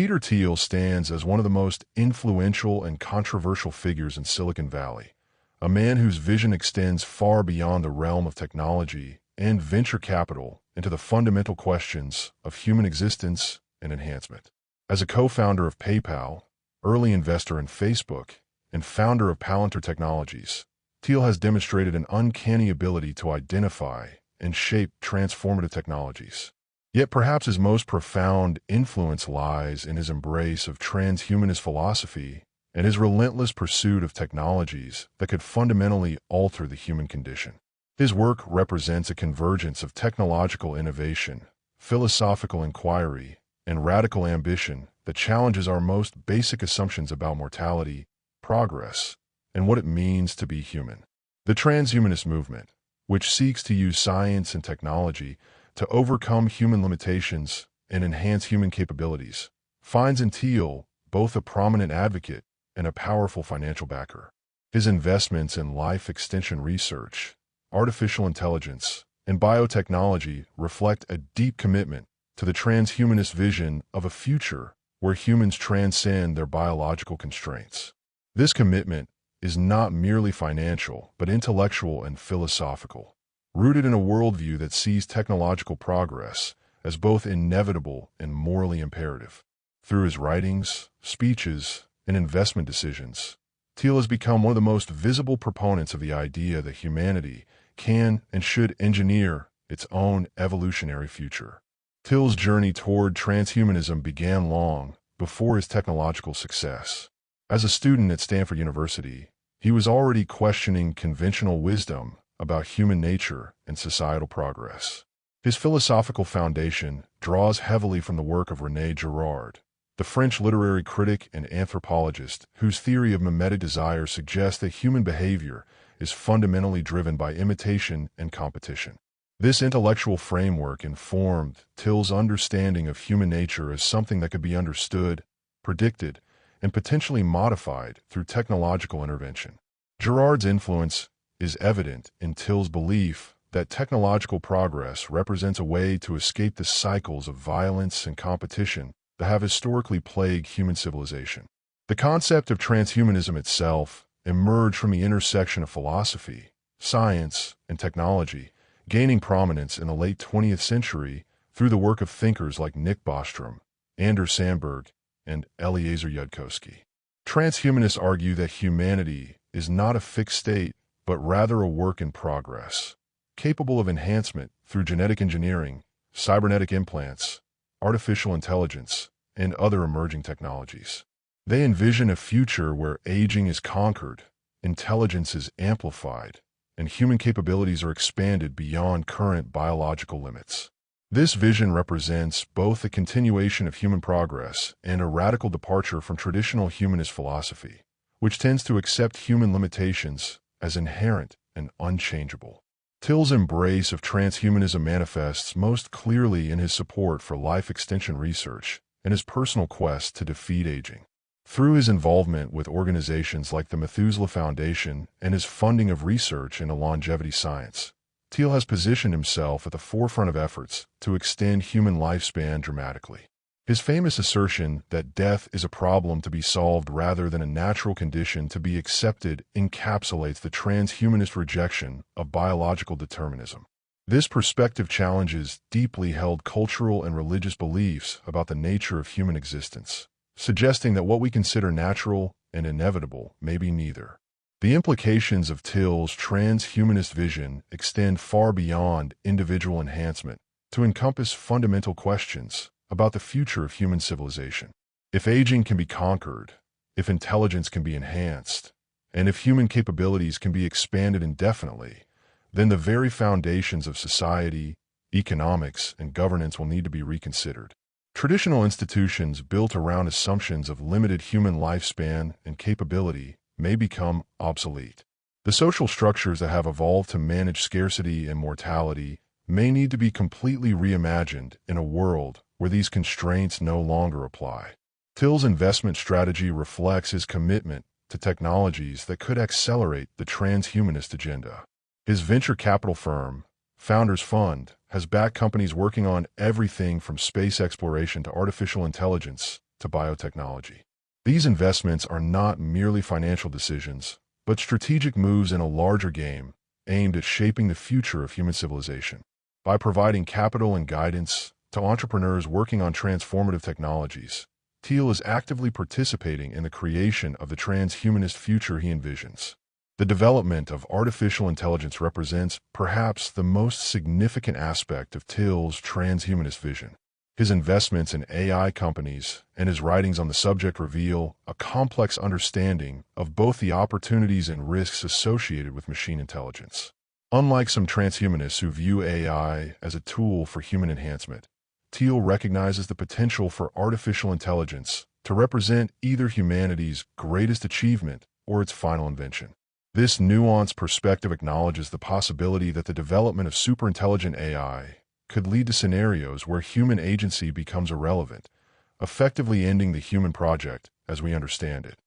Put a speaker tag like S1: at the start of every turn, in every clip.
S1: Thiel stands as one of the most influential and controversial figures in Silicon Valley, a man whose vision extends far beyond the realm of technology and venture capital into the fundamental questions of human existence and enhancement. As a co-founder of PayPal, early investor in Facebook, and founder of Palantir Technologies, Thiel has demonstrated an uncanny ability to identify and shape transformative technologies. Yet perhaps his most profound influence lies in his embrace of transhumanist philosophy and his relentless pursuit of technologies that could fundamentally alter the human condition. His work represents a convergence of technological innovation, philosophical inquiry, and radical ambition that challenges our most basic assumptions about mortality, progress, and what it means to be human. The transhumanist movement, which seeks to use science and technology to overcome human limitations and enhance human capabilities, finds in Thiel both a prominent advocate and a powerful financial backer. His investments in life extension research, artificial intelligence, and biotechnology reflect a deep commitment to the transhumanist vision of a future where humans transcend their biological constraints. This commitment is not merely financial, but intellectual and philosophical, rooted in a worldview that sees technological progress as both inevitable and morally imperative. Through his writings, speeches, and investment decisions, Thiel has become one of the most visible proponents of the idea that humanity can and should engineer its own evolutionary future. Thiel's journey toward transhumanism began long before his technological success. As a student at Stanford University, he was already questioning conventional wisdom about human nature and societal progress. His philosophical foundation draws heavily from the work of René Girard, the French literary critic and anthropologist whose theory of mimetic desire suggests that human behavior is fundamentally driven by imitation and competition. This intellectual framework informed Thiel's understanding of human nature as something that could be understood, predicted, and potentially modified through technological intervention. Girard's influence is evident in Thiel's belief that technological progress represents a way to escape the cycles of violence and competition that have historically plagued human civilization. The concept of transhumanism itself emerged from the intersection of philosophy, science, and technology, gaining prominence in the late 20th century through the work of thinkers like Nick Bostrom, Anders Sandberg, and Eliezer Yudkowsky. Transhumanists argue that humanity is not a fixed state, but rather a work in progress, capable of enhancement through genetic engineering, cybernetic implants, artificial intelligence, and other emerging technologies. They envision a future where aging is conquered, intelligence is amplified, and human capabilities are expanded beyond current biological limits. This vision represents both a continuation of human progress and a radical departure from traditional humanist philosophy, which tends to accept human limitations as inherent and unchangeable. Thiel's embrace of transhumanism manifests most clearly in his support for life extension research and his personal quest to defeat aging. Through his involvement with organizations like the Methuselah Foundation and his funding of research into longevity science, Thiel has positioned himself at the forefront of efforts to extend human lifespan dramatically. His famous assertion that death is a problem to be solved rather than a natural condition to be accepted encapsulates the transhumanist rejection of biological determinism. This perspective challenges deeply held cultural and religious beliefs about the nature of human existence, suggesting that what we consider natural and inevitable may be neither. The implications of Thiel's transhumanist vision extend far beyond individual enhancement to encompass fundamental questions about the future of human civilization. If aging can be conquered, if intelligence can be enhanced, and if human capabilities can be expanded indefinitely, then the very foundations of society, economics, and governance will need to be reconsidered. Traditional institutions built around assumptions of limited human lifespan and capability may become obsolete. The social structures that have evolved to manage scarcity and mortality may need to be completely reimagined in a world where these constraints no longer apply. Thiel's investment strategy reflects his commitment to technologies that could accelerate the transhumanist agenda. His venture capital firm, Founders Fund, has backed companies working on everything from space exploration to artificial intelligence to biotechnology. These investments are not merely financial decisions, but strategic moves in a larger game aimed at shaping the future of human civilization. By providing capital and guidance to entrepreneurs working on transformative technologies, Thiel is actively participating in the creation of the transhumanist future he envisions. The development of artificial intelligence represents perhaps the most significant aspect of Thiel's transhumanist vision. His investments in AI companies and his writings on the subject reveal a complex understanding of both the opportunities and risks associated with machine intelligence. Unlike some transhumanists who view AI as a tool for human enhancement, Thiel recognizes the potential for artificial intelligence to represent either humanity's greatest achievement or its final invention. This nuanced perspective acknowledges the possibility that the development of superintelligent AI could lead to scenarios where human agency becomes irrelevant, effectively ending the human project as we understand it.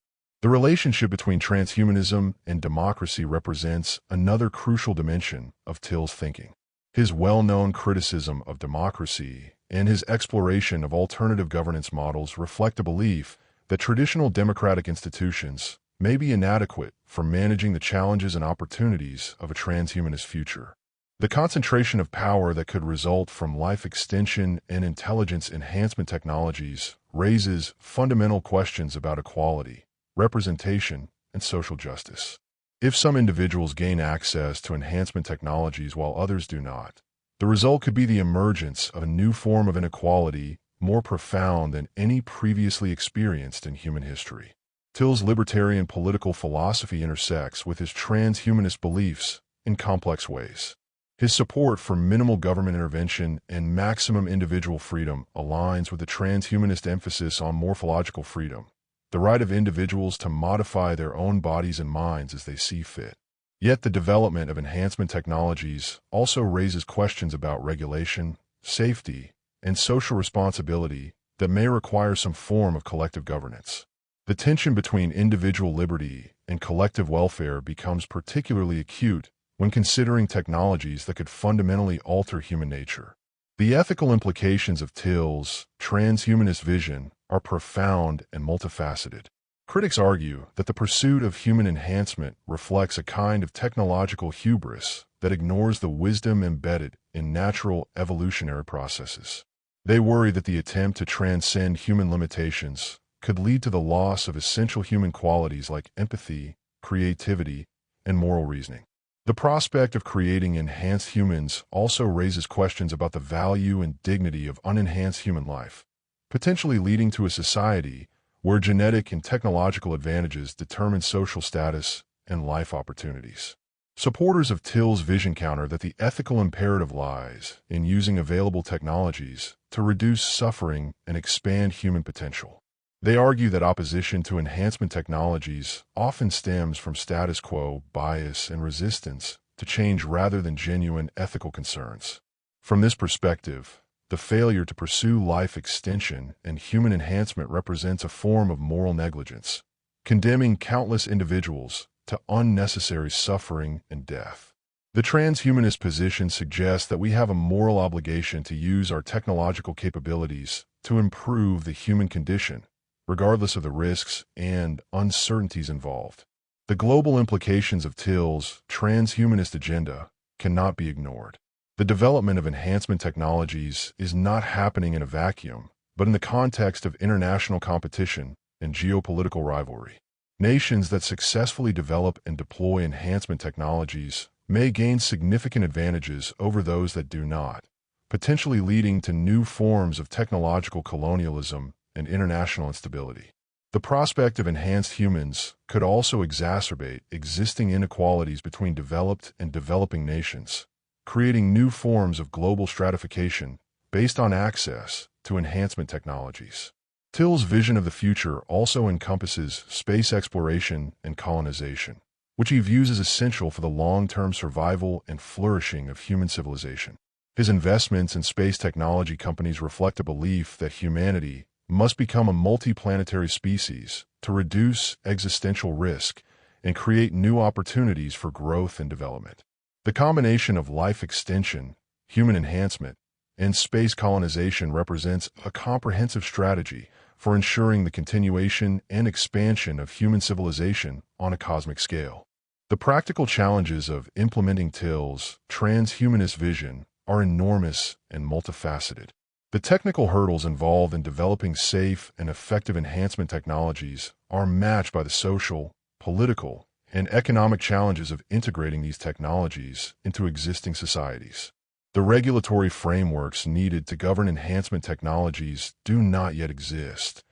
S1: The relationship between transhumanism and democracy represents another crucial dimension of Thiel's thinking. His well-known criticism of democracy and his exploration of alternative governance models reflect a belief that traditional democratic institutions may be inadequate for managing the challenges and opportunities of a transhumanist future. The concentration of power that could result from life extension and intelligence enhancement technologies raises fundamental questions about equality, representation, and social justice. If some individuals gain access to enhancement technologies while others do not, the result could be the emergence of a new form of inequality more profound than any previously experienced in human history. Thiel's libertarian political philosophy intersects with his transhumanist beliefs in complex ways. His support for minimal government intervention and maximum individual freedom aligns with the transhumanist emphasis on morphological freedom, the right of individuals to modify their own bodies and minds as they see fit. Yet the development of enhancement technologies also raises questions about regulation, safety, and social responsibility that may require some form of collective governance. The tension between individual liberty and collective welfare becomes particularly acute when considering technologies that could fundamentally alter human nature. The ethical implications of Thiel's transhumanist vision are profound and multifaceted. Critics argue that the pursuit of human enhancement reflects a kind of technological hubris that ignores the wisdom embedded in natural evolutionary processes. They worry that the attempt to transcend human limitations could lead to the loss of essential human qualities like empathy, creativity, and moral reasoning. The prospect of creating enhanced humans also raises questions about the value and dignity of unenhanced human life, potentially leading to a society where genetic and technological advantages determine social status and life opportunities. Supporters of Thiel's vision counter that the ethical imperative lies in using available technologies to reduce suffering and expand human potential. They argue that opposition to enhancement technologies often stems from status quo bias and resistance to change rather than genuine ethical concerns. From this perspective, the failure to pursue life extension and human enhancement represents a form of moral negligence, condemning countless individuals to unnecessary suffering and death. The transhumanist position suggests that we have a moral obligation to use our technological capabilities to improve the human condition, regardless of the risks and uncertainties involved. The global implications of Thiel's transhumanist agenda cannot be ignored. The development of enhancement technologies is not happening in a vacuum, but in the context of international competition and geopolitical rivalry. Nations that successfully develop and deploy enhancement technologies may gain significant advantages over those that do not, potentially leading to new forms of technological colonialism and international instability. The prospect of enhanced humans could also exacerbate existing inequalities between developed and developing nations, creating new forms of global stratification based on access to enhancement technologies. Thiel's vision of the future also encompasses space exploration and colonization, which he views as essential for the long-term survival and flourishing of human civilization. His investments in space technology companies reflect a belief that humanity must become a multi-planetary species to reduce existential risk and create new opportunities for growth and development. The combination of life extension, human enhancement, and space colonization represents a comprehensive strategy for ensuring the continuation and expansion of human civilization on a cosmic scale. The practical challenges of implementing Thiel's transhumanist vision are enormous and multifaceted. The technical hurdles involved in developing safe and effective enhancement technologies are matched by the social, political, and economic challenges of integrating these technologies into existing societies. The regulatory frameworks needed to govern enhancement technologies do not yet exist,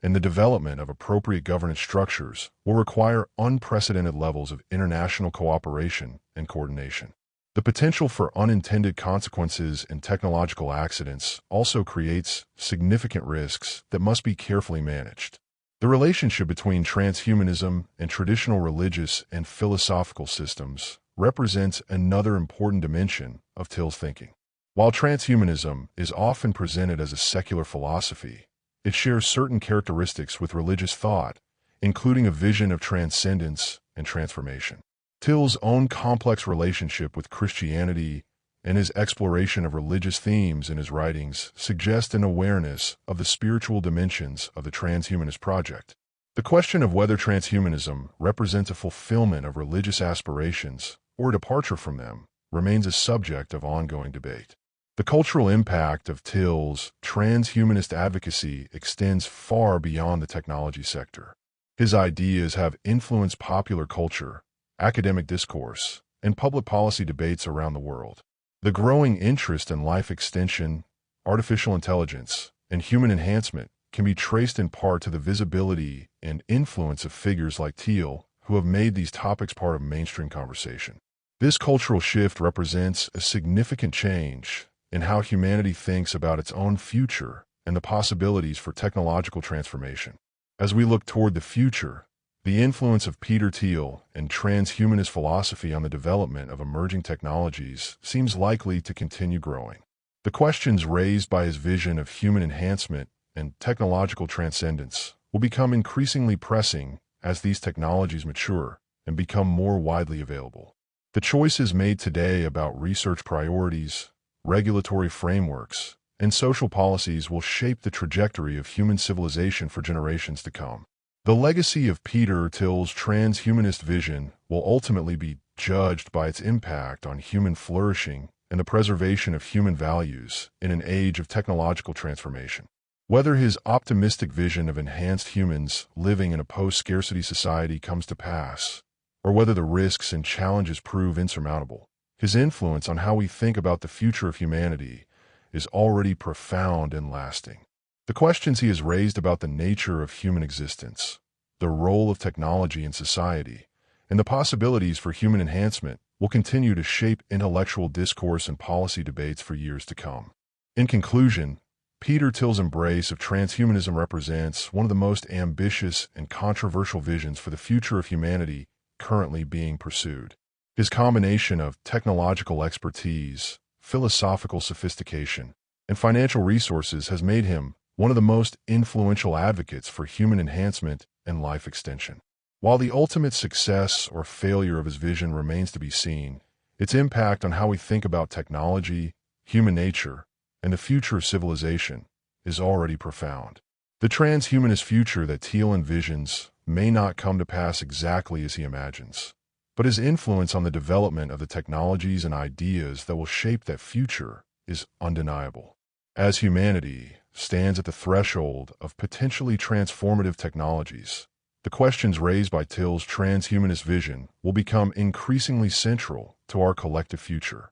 S1: and the development of appropriate governance structures will require unprecedented levels of international cooperation and coordination. The potential for unintended consequences and technological accidents also creates significant risks that must be carefully managed. The relationship between transhumanism and traditional religious and philosophical systems represents another important dimension of Thiel's thinking. While transhumanism is often presented as a secular philosophy, it shares certain characteristics with religious thought, including a vision of transcendence and transformation. Thiel's own complex relationship with Christianity and his exploration of religious themes in his writings suggest an awareness of the spiritual dimensions of the transhumanist project. The question of whether transhumanism represents a fulfillment of religious aspirations or a departure from them remains a subject of ongoing debate. The cultural impact of Thiel's transhumanist advocacy extends far beyond the technology sector. His ideas have influenced popular culture, academic discourse, and public policy debates around the world. The growing interest in life extension, artificial intelligence, and human enhancement can be traced in part to the visibility and influence of figures like Thiel, who have made these topics part of mainstream conversation. This cultural shift represents a significant change in how humanity thinks about its own future and the possibilities for technological transformation. As we look toward the future, the influence of Peter Thiel and transhumanist philosophy on the development of emerging technologies seems likely to continue growing. The questions raised by his vision of human enhancement and technological transcendence will become increasingly pressing as these technologies mature and become more widely available. The choices made today about research priorities, regulatory frameworks, and social policies will shape the trajectory of human civilization for generations to come. The legacy of Peter Thiel's transhumanist vision will ultimately be judged by its impact on human flourishing and the preservation of human values in an age of technological transformation. Whether his optimistic vision of enhanced humans living in a post-scarcity society comes to pass, or whether the risks and challenges prove insurmountable, his influence on how we think about the future of humanity is already profound and lasting. The questions he has raised about the nature of human existence, the role of technology in society, and the possibilities for human enhancement will continue to shape intellectual discourse and policy debates for years to come. In conclusion, Peter Thiel's embrace of transhumanism represents one of the most ambitious and controversial visions for the future of humanity currently being pursued. His combination of technological expertise, philosophical sophistication, and financial resources has made him one of the most influential advocates for human enhancement and life extension. While the ultimate success or failure of his vision remains to be seen, its impact on how we think about technology, human nature, and the future of civilization is already profound. The transhumanist future that Thiel envisions may not come to pass exactly as he imagines, but his influence on the development of the technologies and ideas that will shape that future is undeniable. As humanity stands at the threshold of potentially transformative technologies, the questions raised by Thiel's transhumanist vision will become increasingly central to our collective future.